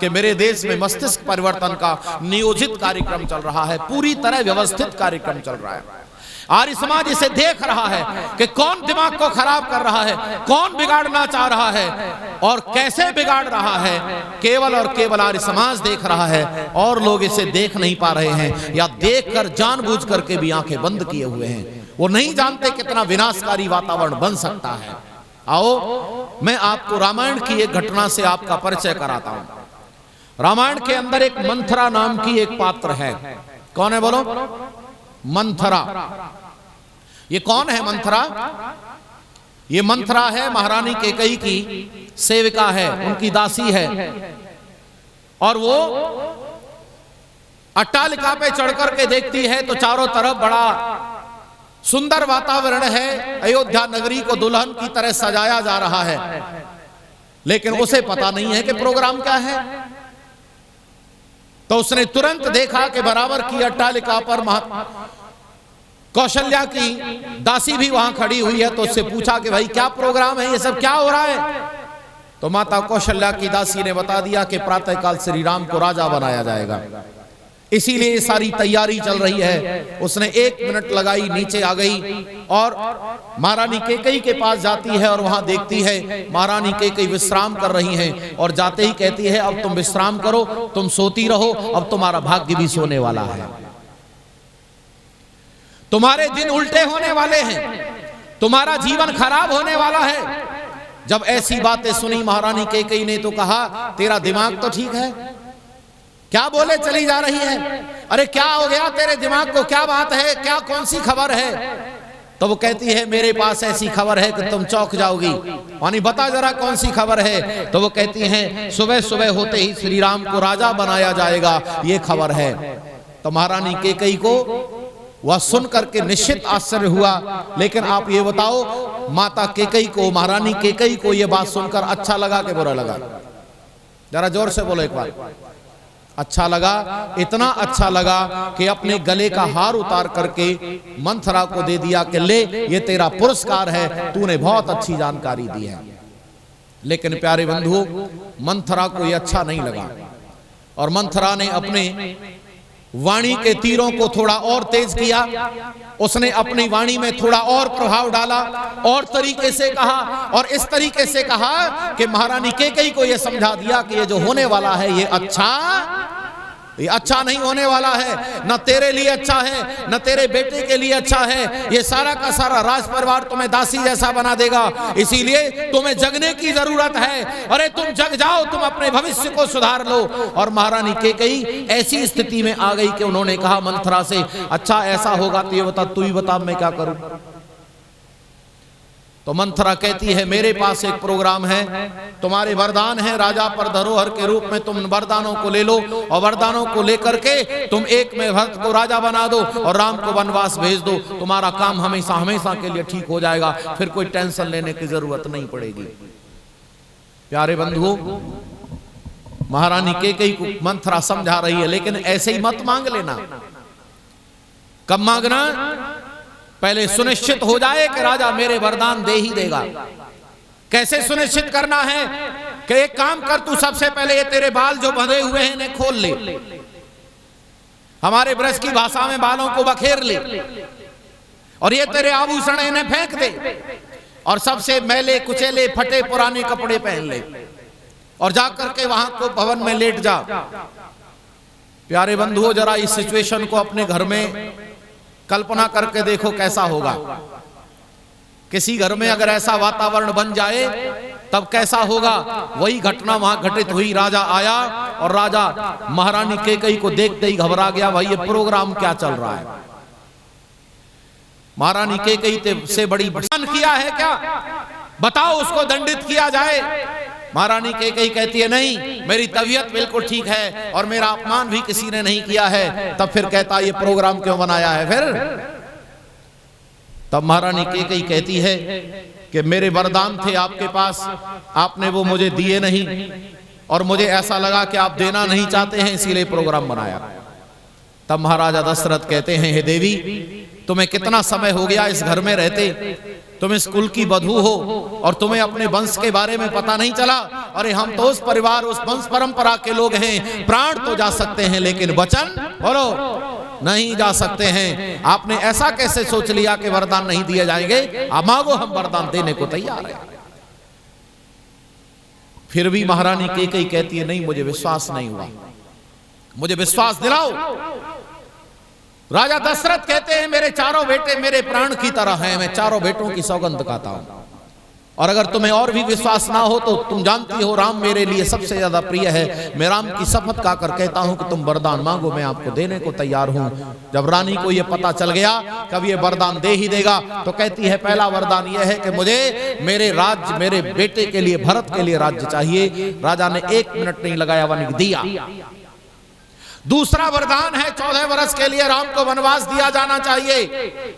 कि मेरे देश में मस्तिष्क परिवर्तन का नियोजित कार्यक्रम चल रहा है, पूरी तरह व्यवस्थित कार्यक्रम चल रहा है। आर्य समाज इसे देख रहा है कि कौन दिमाग को खराब कर रहा है, कौन बिगाड़ना चाह रहा है और कैसे बिगाड़ रहा है, केवल और केवल आर्य समाज देख रहा है और लोग इसे देख नहीं पा रहे हैं, या देखकर जानबूझ करके भी आंखें बंद किए हुए हैं। वो नहीं जानते कितना विनाशकारी वातावरण बन सकता है। आओ मैं आपको रामायण की एक घटना से आपका परिचय कराता हूं। रामायण के अंदर एक मंथरा नाम की एक पात्र है। कौन है बोलो? मंथरा। ये कौन है मंथरा? ये मंथरा है महारानी कैकेयी की सेविका है, उनकी दासी है। और वो अट्टालिका पे चढ़ करके देखती है तो चारों तरफ बड़ा सुंदर वातावरण है, अयोध्या नगरी को दुल्हन की तरह सजाया जा रहा है, लेकिन उसे पता नहीं है कि प्रोग्राम क्या है। तो उसने तुरंत देखा कि बराबर की अट्टालिका पर कौशल्या की दासी भी वहां खड़ी हुई है। तो उससे पूछा कि भाई क्या प्रोग्राम है, ये सब क्या हो रहा है? तो माता कौशल्या की दासी ने बता दिया कि प्रातःकाल श्री राम को राजा बनाया जाएगा, इसीलिए ये सारी तैयारी चल रही है। उसने 1 मिनट लगाई, नीचे आ गई और महारानी कैकेयी के पास जाती है और वहां देखती है महारानी कैकेयी विश्राम कर रही हैं और जाते ही कहती है अब तुम विश्राम करो, तुम सोती रहो, अब तुम्हारा भाग्य भी सोने वाला है, तुम्हारे दिन उल्टे होने वाले हैं, तुम्हारा जीवन खराब होने वाला है। जब ऐसी बातें सुनी महारानी कैकेयी ने तो कहा तेरा दिमाग तो ठीक है, क्या बोले चली जा रही है? अरे क्या हो गया तेरे दिमाग को, क्या बात है, क्या कौन सी खबर है? तो वो कहती है मेरे पास ऐसी खबर है कि तुम चौंक जाओगी। यानी बता जरा कौन सी खबर है? तो वो कहती हैं सुबह सुबह होते ही श्री राम को राजा बनाया जाएगा, ये खबर है। तो महारानी कैकेयी को वह सुन करके निश्चित आश्चर्य हुआ। लेकिन आप ये बताओ माता कैकेयी को, महारानी कैकेयी को ये बात सुनकर अच्छा लगा कि बुरा लगा? जरा जोर से बोलो एक बार। अच्छा लगा, इतना अच्छा लगा कि अपने गले का हार उतार करके मंथरा को दे दिया कि ले ये तेरा पुरस्कार है, तूने बहुत अच्छी जानकारी दी है। लेकिन प्यारे बंधुओं, मंथरा को ये अच्छा नहीं लगा और मंथरा ने अपने वाणी के तीरों को थोड़ा और तेज किया। उसने अपनी वाणी में थोड़ा और प्रभाव डाला और तरीके से कहा, और इस तरीके से कहा कि महारानी कैकेयी को यह समझा दिया कि ये जो होने वाला है ये अच्छा नहीं होने वाला है, न तेरे लिए अच्छा है न तेरे बेटे के लिए अच्छा है। ये सारा का सारा राज परिवार तुम्हें दासी जैसा बना देगा, इसीलिए तुम्हें जगने की जरूरत है। अरे तुम जग जाओ, तुम अपने भविष्य को सुधार लो। और महारानी कैकेयी ऐसी स्थिति में आ गई कि उन्होंने कहा मंथरा से अच्छा ऐसा होगा तो ये बता, तू ही बता मैं क्या करूं? तो मंथरा कहती है मेरे पास एक प्रोग्राम है, तुम्हारे वरदान है राजा पर धरोहर के रूप में, तुम वरदानों को ले लो और वरदानों को लेकर के तुम एक में भरत को राजा बना दो और राम को वनवास भेज दो, तुम्हारा काम हमेशा हमेशा के लिए ठीक हो जाएगा, फिर कोई टेंशन लेने की जरूरत नहीं पड़ेगी। प्यारे बंधुओं, महारानी कैकेयी को मंथरा समझा रही है, लेकिन ऐसे ही मत मांग लेना। कब मांगना? पहले सुनिश्चित हो जाए कि राजा मेरे वरदान दे ही देगा। कैसे सुनिश्चित करना है? कि एक काम कर, तू सबसे पहले ये तेरे बाल जो बंधे हुए हैं इन्हें खोल ले, हमारे ब्रज की भाषा में बालों को बखेर ले, और ये तेरे आभूषण इन्हें फेंक दे, और सबसे मैले कुचेले फटे पुराने कपड़े पहन ले और जाकर के वहां को भवन में लेट जा। प्यारे बंधुओं, जरा इस सिचुएशन को अपने घर में कल्पना करके देखो कैसा होगा। किसी घर में अगर ऐसा वातावरण बन जाए तब कैसा होगा? वही घटना वहां घटित हुई। राजा आया और राजा महारानी कैकेयी को देखते ही घबरा गया, भाई ये प्रोग्राम क्या चल रहा है? महारानी कैकेयी से बड़ी बड़ाई किया है क्या? बताओ, उसको दंडित किया जाए। महारानी कैकेयी कहती है नहीं, मेरी तबीयत बिल्कुल ठीक है और मेरा अपमान भी किसी ने नहीं किया है। तब फिर कहता ये प्रोग्राम क्यों बनाया है? फिर तब महारानी कैकेयी कहती है कि मेरे वरदान थे आपके पास, आपने वो मुझे दिए नहीं और मुझे ऐसा लगा कि आप देना नहीं चाहते हैं, इसीलिए प्रोग्राम बनाया। तब महाराजा दशरथ कहते हैं हे देवी, तुम्हें कितना समय हो गया इस घर में रहते, तुम इस कुल की बधू हो और तुम्हें अपने वंश के बारे में पता नहीं चला। अरे हम तो उस परिवार, उस वंश परंपरा के लोग हैं, प्राण तो जा सकते हैं लेकिन वचन बोलो नहीं जा सकते हैं। आपने ऐसा कैसे सोच लिया कि वरदान नहीं दिए जाएंगे? आप मांगो, हम वरदान देने को तैयार हैं। फिर भी महारानी कैकेयी कहती है नहीं, मुझे विश्वास नहीं हुआ, मुझे विश्वास दिलाओ। राजा दशरथ कहते हैं मेरे चारों बेटे मेरे प्राण की तरह हैं, मैं चारों बेटों की सौगंध खाता हूं, और अगर तुम्हें और भी विश्वास ना हो तो तुम जानती हो राम मेरे लिए सबसे ज्यादा प्रिय है। मैं राम की शपथ खाकर कहता हूं कि तुम वरदान मांगो, मैं आपको देने को तैयार हूं। जब रानी को यह पता चल गया कब ये वरदान दे ही देगा, तो कहती है पहला वरदान यह है कि मुझे मेरे राज्य, मेरे बेटे के लिए, भरत के लिए राज्य चाहिए। राजा ने 1 मिनट नहीं लगाया, वन दिया। दूसरा वरदान है 14 वर्ष के लिए राम को वनवास दिया जाना चाहिए।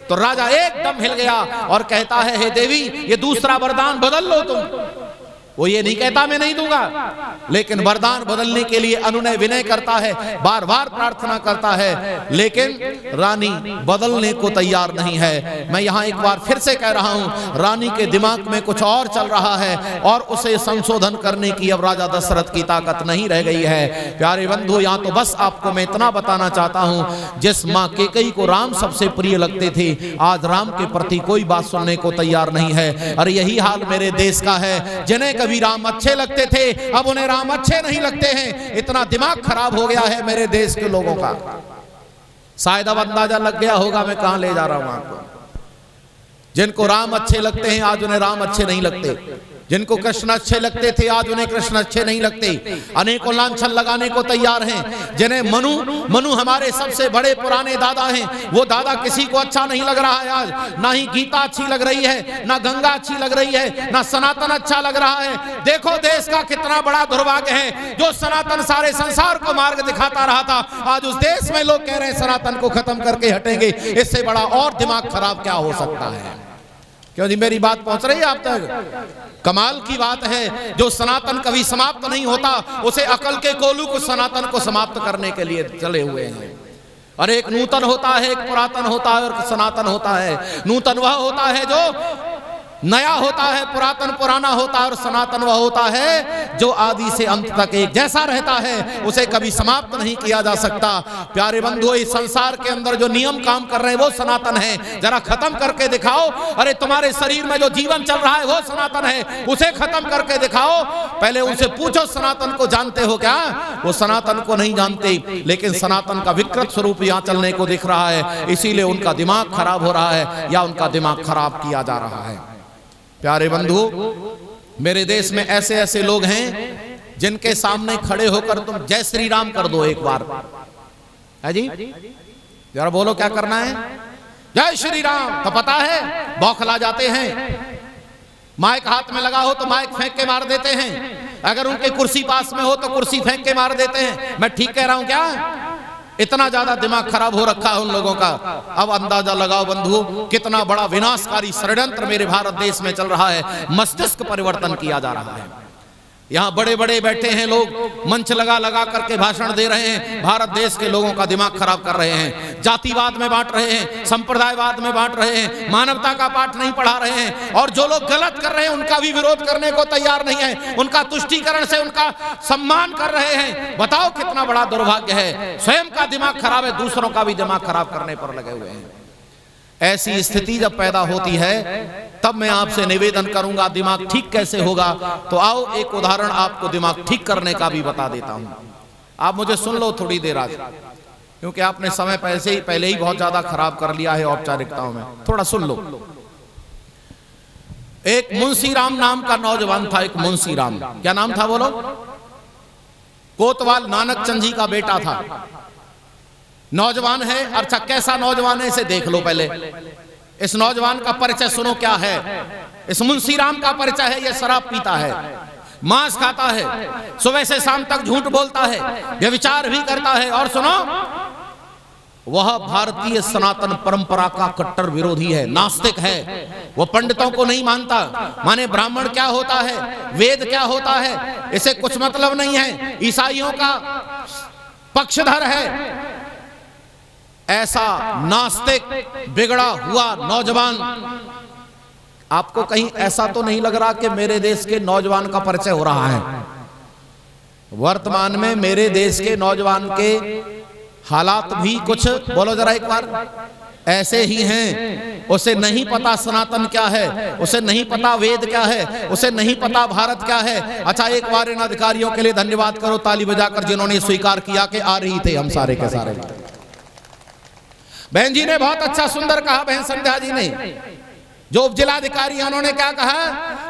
तो राजा एकदम हिल गया और कहता है हे देवी, ये दूसरा वरदान बदल लो तुम। वो ये नहीं कहता मैं नहीं दूंगा, लेकिन वरदान बदलने के लिए अनुनय विनय करता है, बार बार प्रार्थना करता है, लेकिन रानी बदलने को तैयार नहीं है। मैं यहां एक बार फिर से कह रहा हूं, रानी के दिमाग में कुछ और चल रहा है और उसे संशोधन करने की अब राजा दशरथ की ताकत नहीं रह गई है। प्यारे बंधु, यहां तो बस आपको मैं इतना बताना चाहता हूं, जिस मां कैकेयी को राम सबसे प्रिय लगते थे, आज राम के प्रति कोई बात सुनने को तैयार नहीं है। और यही हाल मेरे देश का है। जिन्हें कभी राम अच्छे लगते थे अब उन्हें राम अच्छे नहीं लगते हैं। इतना दिमाग खराब हो गया है मेरे देश के लोगों का। शायद अब अंदाजा लग गया होगा मैं कहां ले जा रहा हूं आपको। जिनको राम अच्छे लगते हैं आज उन्हें राम अच्छे नहीं लगते, जिनको कृष्ण अच्छे लगते थे आज उन्हें कृष्ण अच्छे नहीं लगते। अनेकों लांछन लगाने को तैयार हैं। जिन्हें मनु हमारे सबसे बड़े पुराने दादा हैं, वो दादा किसी को अच्छा नहीं लग रहा है आज। ना ही गीता अच्छी लग रही है, ना गंगा अच्छी लग रही है, ना सनातन अच्छा लग रहा है। देखो देश का कितना बड़ा दुर्भाग्य है, जो सनातन सारे संसार को मार्ग दिखाता रहा था, आज उस देश में लोग कह रहे हैं सनातन को खत्म करके हटेंगे। इससे बड़ा और दिमाग खराब क्या हो सकता है? क्यों जी, मेरी बात पहुंच रही है आप तक? कमाल की बात है, जो सनातन कभी समाप्त नहीं होता, उसे अकल के कोलू को सनातन को समाप्त करने के लिए चले हुए हैं। और एक नूतन होता है, एक पुरातन होता है और सनातन होता है। नूतन वह होता है जो नया होता है, पुरातन पुराना होता है, और सनातन वह होता है जो आदि से अंत तक एक जैसा रहता है, उसे कभी समाप्त नहीं किया जा सकता। प्यारे बंधुओं, इस संसार के अंदर जो नियम काम कर रहे हैं वो सनातन है, जरा खत्म करके दिखाओ। अरे तुम्हारे शरीर में जो जीवन चल रहा है वो सनातन है, उसे खत्म करके दिखाओ। पहले उनसे पूछो सनातन को जानते हो क्या? वो सनातन को नहीं जानते, लेकिन सनातन का विकृत स्वरूप यहाँ चलने को दिख रहा है, इसीलिए उनका दिमाग खराब हो रहा है या उनका दिमाग खराब किया जा रहा है। प्यारे बंधु, मेरे देश में ऐसे ऐसे लोग हैं जिनके सामने खड़े होकर तुम जय श्री राम कर दो एक बार, है जी, जरा बोलो क्या करना है, जय श्री राम, तो पता है बौखला जाते हैं। माइक हाथ में लगा हो तो माइक फेंक के मार देते हैं, अगर उनके कुर्सी पास में हो तो कुर्सी फेंक के मार देते हैं। मैं ठीक कह रहा हूं क्या? इतना ज्यादा दिमाग खराब हो रखा है उन लोगों का। अब अंदाजा लगाओ बंधु, कितना बड़ा विनाशकारी षड्यंत्र मेरे भारत देश में चल रहा है। मस्तिष्क परिवर्तन किया जा रहा है। यहाँ बड़े बड़े बैठे हैं लोग, मंच लगा लगा करके भाषण दे रहे हैं, भारत देश के लोगों का दिमाग खराब कर रहे हैं। जातिवाद में बांट रहे हैं, संप्रदायवाद में बांट रहे हैं, मानवता का पाठ नहीं पढ़ा रहे हैं, और जो लोग गलत कर रहे हैं उनका भी विरोध करने को तैयार नहीं है, उनका तुष्टीकरण से उनका सम्मान कर रहे हैं। बताओ कितना बड़ा दुर्भाग्य है। स्वयं का दिमाग खराब है, दूसरों का भी दिमाग खराब करने पर लगे हुए हैं। ऐसी स्थिति जब पैदा होती है तब मैं आपसे निवेदन करूंगा दिमाग ठीक कैसे होगा। तो आओ एक उदाहरण आपको दिमाग ठीक करने का भी बता देता हूं। आप मुझे सुन लो थोड़ी देर आज, क्योंकि आपने समय पहले ही बहुत ज्यादा खराब कर लिया है औपचारिकताओं में। थोड़ा सुन लो। एक मुंशी राम नाम का नौजवान था, एक मुंशी राम। क्या नाम था बोलो? कोतवाल नानक चंद जी का बेटा था। नौजवान है। अच्छा, कैसा नौजवान है इसे देख लो पहले। इस नौजवान का परिचय सुनो क्या है। इस मुंशी राम का परिचय है, यह शराब पीता है, मांस खाता है, सुबह से शाम तक झूठ बोलता है, व्यभिचार भी करता है, और सुनो वह भारतीय सनातन परंपरा का कट्टर विरोधी है, नास्तिक है। वह पंडितों को नहीं मानता, माने ब्राह्मण क्या होता है, वेद क्या होता है, इसे कुछ मतलब नहीं है। ईसाइयों का पक्षधर है। ऐसा नास्तिक बिगड़ा हुआ नौजवान, आपको कहीं ऐसा तो नहीं लग रहा कि मेरे देश के नौजवान का परिचय हो रहा है? वर्तमान में मेरे देश के नौजवान के हालात भी कुछ, बोलो जरा एक बार, ऐसे ही हैं। उसे नहीं पता सनातन क्या है, उसे नहीं पता वेद क्या है, उसे नहीं पता भारत क्या है। अच्छा, एक बार इन अधिकारियों के लिए धन्यवाद करो ताली बजाकर, जिन्होंने स्वीकार किया कि आ रही थे हम सारे के सारे। बहन जी ने बहुत अच्छा सुंदर कहा, बहन संध्या जी ने, जो उप जिलाधिकारी उन्होंने क्या कहा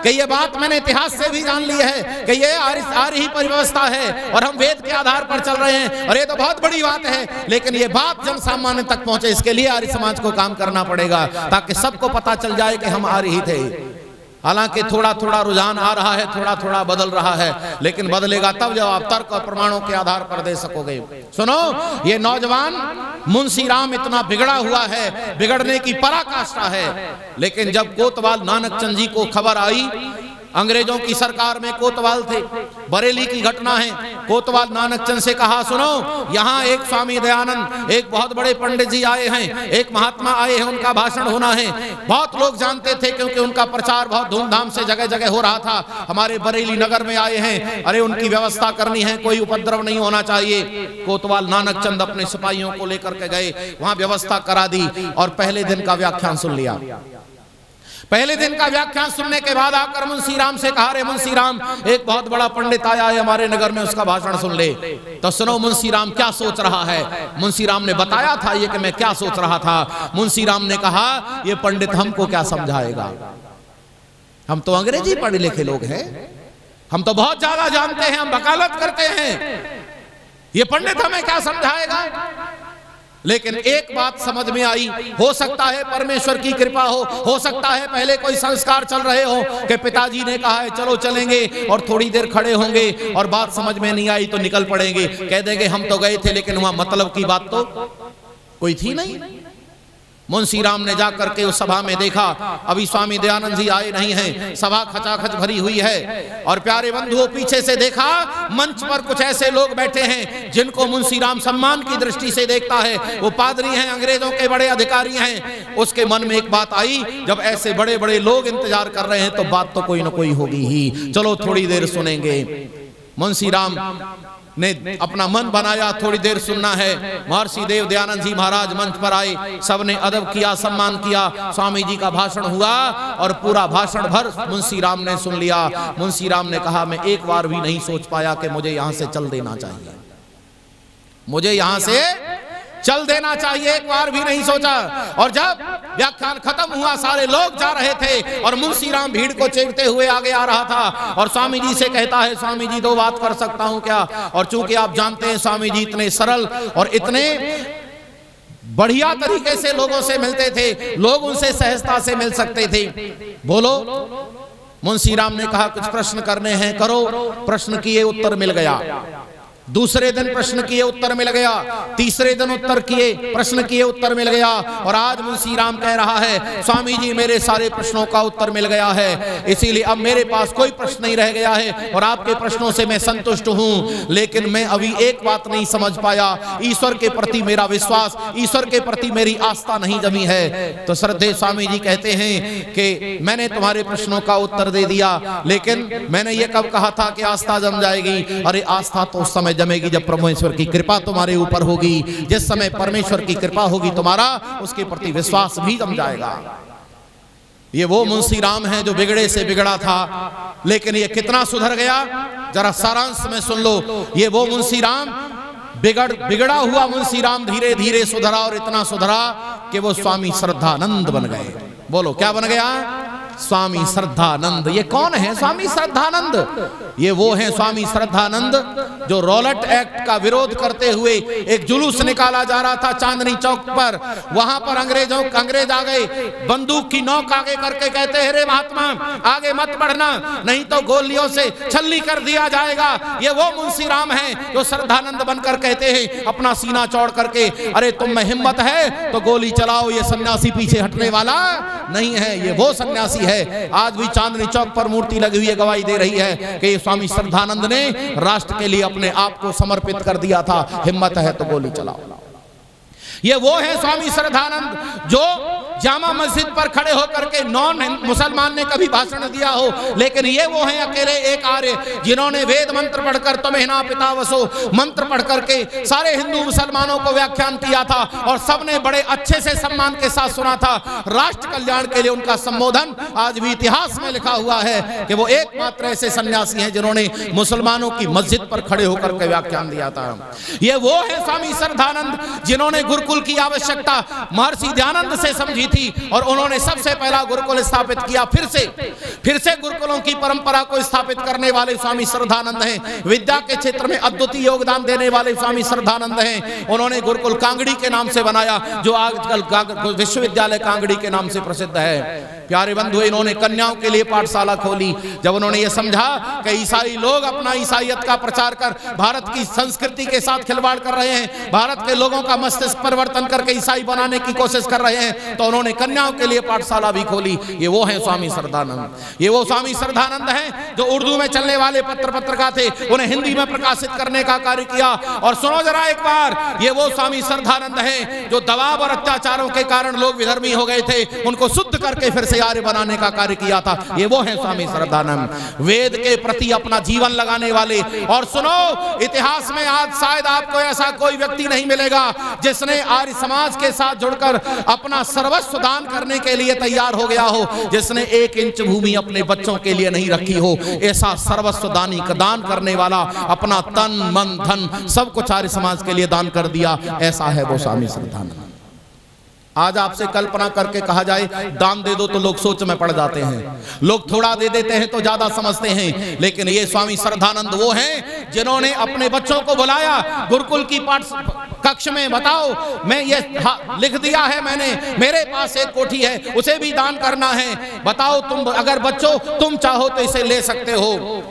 कि ये बात मैंने इतिहास से भी जान ली है कि ये आर्य ही परिव्यवस्था है और हम वेद के आधार पर चल रहे हैं, और ये तो बहुत बड़ी बात है, लेकिन ये बात जन सामान्य तक पहुंचे, इसके लिए आर्य समाज को काम करना पड़ेगा ताकि सबको पता चल जाए कि हम आर्य ही थे। हालांकि थोड़ा थोड़ा रुझान आ रहा है, थोड़ा थोड़ा बदल रहा है, लेकिन बदलेगा तब जब आप तर्क और प्रमाणों के आधार पर दे सकोगे। सुनो, ये नौजवान मुंशी राम इतना बिगड़ा हुआ है, बिगड़ने की पराकाष्ठा है, लेकिन जब कोतवाल नानक चंद जी को खबर आई, अंग्रेजों की सरकार में कोतवाल थे, बरेली की घटना है, कोतवाल नानक चंद से कहा सुनो, यहाँ एक स्वामी दयानंद, एक बहुत बड़े पंडित जी आए हैं, एक महात्मा आए हैं, उनका भाषण होना है। बहुत लोग जानते थे क्योंकि उनका प्रचार बहुत धूमधाम से जगह जगह हो रहा था। हमारे बरेली नगर में आए हैं, अरे उनकी व्यवस्था करनी है, कोई उपद्रव नहीं होना चाहिए। कोतवाल नानक चंद अपने सिपाहियों को लेकर के गए, वहां व्यवस्था करा दी और पहले दिन का व्याख्यान सुन लिया। पहले दिन का व्याख्यान सुनने के बाद आकर मुंशी राम से कहा, रे मुंशी राम, एक बहुत बड़ा पंडित आया है हमारे नगर में, उसका भाषण सुन ले। तो सुनो मुंशी राम क्या सोच रहा है। मुंशी राम ने बताया था ये कि मैं क्या सोच रहा था। मुंशी राम ने कहा, ये पंडित हमको क्या समझाएगा, हम तो अंग्रेजी पढ़े लिखे लोग हैं, हम तो बहुत ज्यादा जानते हैं, हम वकालत करते हैं, ये पंडित हमें क्या समझाएगा। लेकिन एक बात समझ में आई, हो सकता है परमेश्वर की कृपा हो सकता है पहले कोई संस्कार चल रहे हो कि पिताजी ने कहा है चलो चलेंगे, और थोड़ी देर खड़े होंगे और बात समझ में नहीं आई तो निकल पड़ेंगे, कह देंगे हम तो गए थे लेकिन वहां मतलब की बात तो कोई थी नहीं। मुंशी राम ने जाकर के उस सभा में देखा, अभी स्वामी दयानंद जी आए नहीं हैं, सभा खचाखच भरी हुई है, और प्यारे बंधुओं पीछे से देखा मंच पर कुछ ऐसे लोग बैठे हैं जिनको मुंशी राम सम्मान की दृष्टि से देखता है। वो पादरी हैं, अंग्रेजों के बड़े अधिकारी हैं। उसके मन में एक बात आई, जब ऐसे बड़े बड़े लोग इंतजार कर रहे हैं तो बात तो कोई ना कोई होगी ही, चलो थोड़ी देर सुनेंगे। मुंशी राम ने अपना मन बनाया, थोड़ी देर सुनना है। महर्षि देव दयानंद जी महाराज मंच पर आए, सबने अदब किया, सम्मान किया, स्वामी जी का भाषण हुआ और पूरा भाषण भर मुंशी राम ने सुन लिया। मुंशी राम ने कहा, मैं एक बार भी नहीं सोच पाया कि मुझे यहां से चल देना चाहिए, मुझे यहां से चल देना चाहिए, एक बार भी नहीं सोचा। और जब व्याख्यान खत्म हुआ, सारे लोग जा रहे थे और मुंशी राम भीड़ को चीरते हुए आगे आ रहा था और स्वामी जी से कहता है, स्वामी जी दो बात कर सकता हूं क्या। और चूंकि आप जानते हैं स्वामी जी इतने सरल और इतने बढ़िया तरीके से लोगों से मिलते थे, लोग उनसे सहजता से मिल सकते थे। बोलो। मुंशी राम ने कहा, कुछ प्रश्न करने हैं, करो। प्रश्न किए, उत्तर मिल गया। दूसरे दिन प्रश्न किए, उत्तर मिल गया। तीसरे दिन उत्तर किए, प्रश्न किए, उत्तर मिल गया। और आज मुंशी राम कह रहा है, स्वामी जी मेरे सारे प्रश्नों का उत्तर मिल गया है, इसीलिए अब मेरे पास कोई प्रश्न नहीं रह गया है और आपके प्रश्नों से मैं संतुष्ट हूं। लेकिन मैं अभी एक बात नहीं समझ पाया, ईश्वर के प्रति मेरा विश्वास, ईश्वर के प्रति मेरी आस्था नहीं जमी है। तो श्रद्धेय स्वामी जी कहते हैं कि मैंने तुम्हारे प्रश्नों का उत्तर दे दिया, लेकिन मैंने ये कब कहा था कि आस्था जम जाएगी। अरे आस्था तो उस समय जमेगी जब परमेश्वर की कृपा तुम्हारे ऊपर होगी। जिस समय परमेश्वर की कृपा होगी तुम्हारा, उसके प्रति विश्वास भी जम जाएगा। ये वो मुंशी राम है जो बिगड़े से बिगड़ा था, लेकिन ये कितना सुधर गया, जरा सारांश में सुन लो। ये वो मुंशी राम, बिगड़ा हुआ मुंशी राम धीरे धीरे सुधरा, और इतना सुधरा कि वो स्वामी श्रद्धानंद बन गए। बोलो क्या बन गया? स्वामी श्रद्धानंद। ये कौन है स्वामी श्रद्धानंद? ये वो हैं स्वामी श्रद्धानंद जो रॉलेट एक्ट का विरोध करते हुए एक जुलूस निकाला जा रहा था चांदनी चौक पर। वहां पर अंग्रेज आ गए, बंदूक की नोक आगे करके कहते हैं, रे महात्मा आगे मत बढ़ना, नहीं तो गोलियों से छल्ली कर दिया जाएगा। ये वो मुंशी राम है जो श्रद्धानंद बनकर कहते हैं अपना सीना चौड़ करके, अरे तुम में हिम्मत है तो गोली चलाओ, ये सन्यासी पीछे हटने वाला नहीं है। ये वो सन्यासी है। आज भी चांदनी चौक पर मूर्ति लगी हुई गवाही दे रही है कि स्वामी श्रद्धानंद ने राष्ट्र के लिए अपने आप को समर्पित कर दिया था। हिम्मत है तो गोली चलाओ। ये वो है स्वामी श्रद्धानंद जो जामा मस्जिद पर खड़े होकर के नॉन मुसलमान ने कभी भाषण दिया हो, लेकिन ये वो हैं अकेले एक आर्य जिन्होंने वेद मंत्र पढ़कर तमेहना पितावसो मंत्र पढ़ करके सारे हिंदू मुसलमानों को व्याख्यान किया था और सबने बड़े अच्छे से सम्मान के साथ सुना था। राष्ट्र कल्याण के लिए उनका संबोधन आज भी इतिहास में लिखा हुआ है कि वो एकमात्र ऐसे सन्यासी हैं जिन्होंने मुसलमानों की मस्जिद पर खड़े होकर के व्याख्यान दिया था। ये वो है स्वामी श्रद्धानंद जिन्होंने गुरुकुल की आवश्यकता महर्षि दयानंद से समझी थी और उन्होंने सबसे पहला गुरुकुल स्थापित किया। फिर से गुरुकुलों की परंपरा को स्थापित करने वाले स्वामी श्रद्धानंद हैं। विद्या के क्षेत्र में अद्वितीय योगदान देने वाले स्वामी श्रद्धानंद हैं। उन्होंने गुरुकुल कांगड़ी के नाम से बनाया जो आजकल विश्वविद्यालय कांगड़ी के नाम से प्रसिद्ध है। प्यारे बंधु, इन्होंने कन्याओं के लिए पाठशाला खोली। जब उन्होंने ये समझा कि ईसाई लोग अपना ईसाइयत का प्रचार कर भारत की संस्कृति के साथ खिलवाड़ कर रहे हैं, भारत के लोगों का मस्तिष्क परिवर्तन करके ईसाई बनाने की कोशिश कर रहे हैं, तो उन्होंने कन्याओं के लिए पाठशाला भी खोली। ये वो है स्वामी श्रद्धानंद। ये वो स्वामी श्रद्धानंद हैं जो उर्दू में चलने वाले पत्र पत्रिका थे उन्हें हिंदी में प्रकाशित करने का कार्य किया। और सुनो जरा एक बार, ये वो स्वामी श्रद्धानंद हैं जो दबाव और अत्याचारों के कारण लोग विधर्मी हो गए थे, उनको शुद्ध करके फिर से आर्य बनाने का कार्य किया था। ये वो है स्वामी श्रद्धानंद, वेद के प्रति अपना जीवन लगाने वाले। और सुनो, इतिहास में आज शायद आपको ऐसा कोई व्यक्ति नहीं मिलेगा जिसने आर्य समाज के साथ जुड़कर अपना सर्वस्व दान करने के लिए तैयार हो गया हो, जिसने 1 इंच भूमि अपने बच्चों के लिए नहीं रखी हो। ऐसा सर्वस्व दान करने वाला, अपना तन मन धन सब कुछ आर्य समाज के लिए दान कर दिया, ऐसा है वो स्वामी श्रद्धानंद। आज आपसे कल्पना करके कहा जाए दान दे दो तो लोग सोच में पड़ जाते हैं, लोग थोड़ा दे देते हैं तो ज्यादा समझते हैं। लेकिन ये स्वामी श्रद्धानंद वो हैं जिन्होंने अपने बच्चों को बुलाया गुरुकुल की पाठ कक्ष में, बताओ मैं ये लिख दिया है मैंने, मेरे पास एक कोठी है उसे भी दान करना है, बताओ तुम अगर बच्चों तुम चाहो तो इसे ले सकते हो।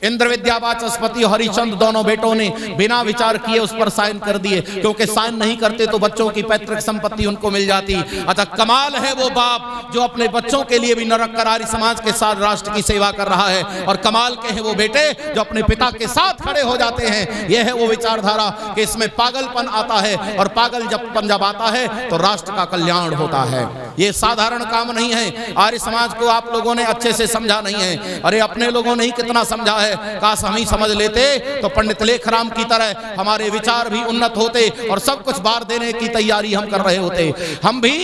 इंद्र विद्या वाचस्पति हरिचंद दोनों बेटों ने बिना विचार किए उस पर साइन कर दिए, क्योंकि साइन नहीं करते तो बच्चों की पैतृक संपत्ति उनको मिल जाती। अच्छा, कमाल है वो बाप जो अपने बच्चों के लिए भी नरक कर आर्य समाज के साथ राष्ट्र की सेवा कर रहा है, और कमाल के हैं वो बेटे जो अपने पिता के साथ खड़े हो जाते हैं। यह है वो विचारधारा कि इसमें पागलपन आता है, और पागल जब आता है तो राष्ट्र का कल्याण होता है। ये साधारण काम नहीं है। आर्य समाज को आप लोगों ने अच्छे से समझा नहीं है। अरे अपने लोगों ने ही कितना समझा है, काश हम ही समझ लेते तो पंडित लेखराम की तरह हमारे विचार भी उन्नत होते और सब कुछ बार देने की तैयारी हम कर रहे होते। हम भी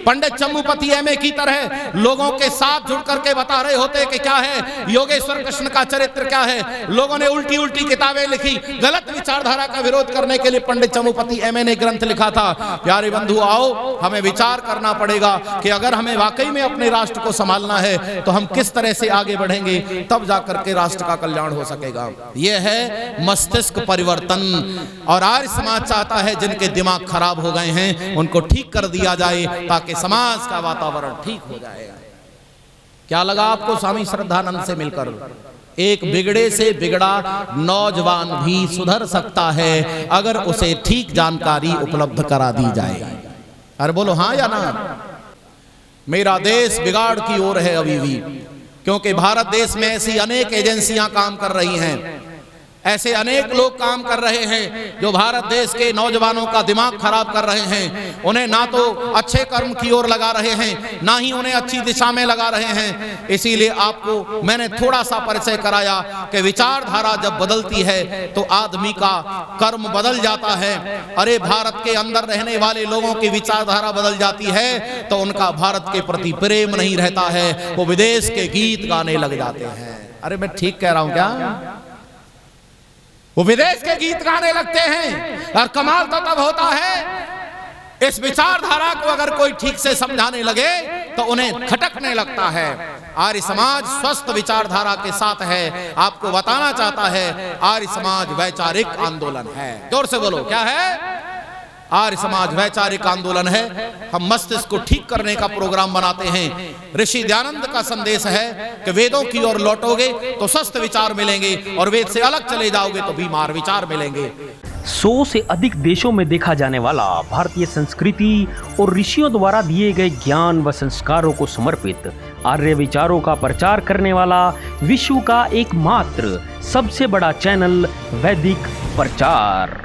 पंडित चम्मूपति एमए की तरह लोगों के साथ जुड़ करके बता रहे होते कि क्या है योगेश्वर कृष्ण का चरित्र, क्या है। लोगों ने उल्टी उल्टी किताबें लिखी, गलत विचारधारा का विरोध करने के लिए पंडित चम्मूपति एमए ने ग्रंथ लिखा था। प्यारे बंधु, आओ हमें विचार करना पड़ेगा कि अगर हमें वाकई में अपने राष्ट्र को संभालना है तो हम किस तरह से आगे बढ़ेंगे, तब जाकर के राष्ट्र का कल्याण हो सकेगा। यह है मस्तिष्क परिवर्तन, और आर्य समाज चाहता है जिनके दिमाग खराब हो गए हैं उनको ठीक कर दिया जाए ताकि समाज का वातावरण ठीक हो जाएगा। क्या लगा आपको स्वामी श्रद्धानंद से मिलकर? एक बिगड़े से बिगड़ा नौजवान भी सुधर सकता है अगर उसे ठीक जानकारी उपलब्ध करा दी जाए। अरे बोलो हाँ या ना? मेरा देश बिगाड़ की ओर है अभी भी, क्योंकि भारत देश में ऐसी अनेक एजेंसियां काम कर रही हैं, ऐसे अनेक लोग काम कर रहे हैं जो भारत देश के नौजवानों का दिमाग खराब कर रहे हैं। उन्हें ना तो अच्छे कर्म की ओर लगा रहे हैं, ना ही उन्हें अच्छी दिशा में लगा रहे हैं। इसीलिए आपको मैंने थोड़ा सा परिचय कराया कि विचारधारा जब बदलती है तो आदमी का कर्म बदल जाता है। अरे भारत के अंदर रहने वाले लोगों की विचारधारा बदल जाती है तो उनका भारत के प्रति प्रेम नहीं रहता है, वो विदेश के गीत गाने लग जाते हैं। अरे मैं ठीक कह रहा हूं क्या? वो विदेश के गीत गाने लगते हैं। और कमाल तो तब होता है इस विचारधारा को अगर कोई ठीक से समझाने लगे तो उन्हें खटकने लगता है। आर्य समाज स्वस्थ विचारधारा के साथ है। आपको बताना चाहता है आर्य समाज वैचारिक आंदोलन है। जोर से बोलो, क्या है? आर्य समाज वैचारिक आंदोलन है। हम मस्तिष्क को ठीक करने का प्रोग्राम बनाते हैं। ऋषि दयानंद का संदेश है कि वेदों की ओर लौटोगे तो स्वस्थ विचार मिलेंगे, और वेद से अलग चले जाओगे तो बीमार विचार मिलेंगे। 100 से अधिक देशों में देखा जाने वाला भारतीय संस्कृति और ऋषियों द्वारा दिए गए ज्ञान व संस्कारों को समर्पित आर्य विचारों का प्रचार करने वाला विश्व का एकमात्र सबसे बड़ा चैनल वैदिक प्रचार।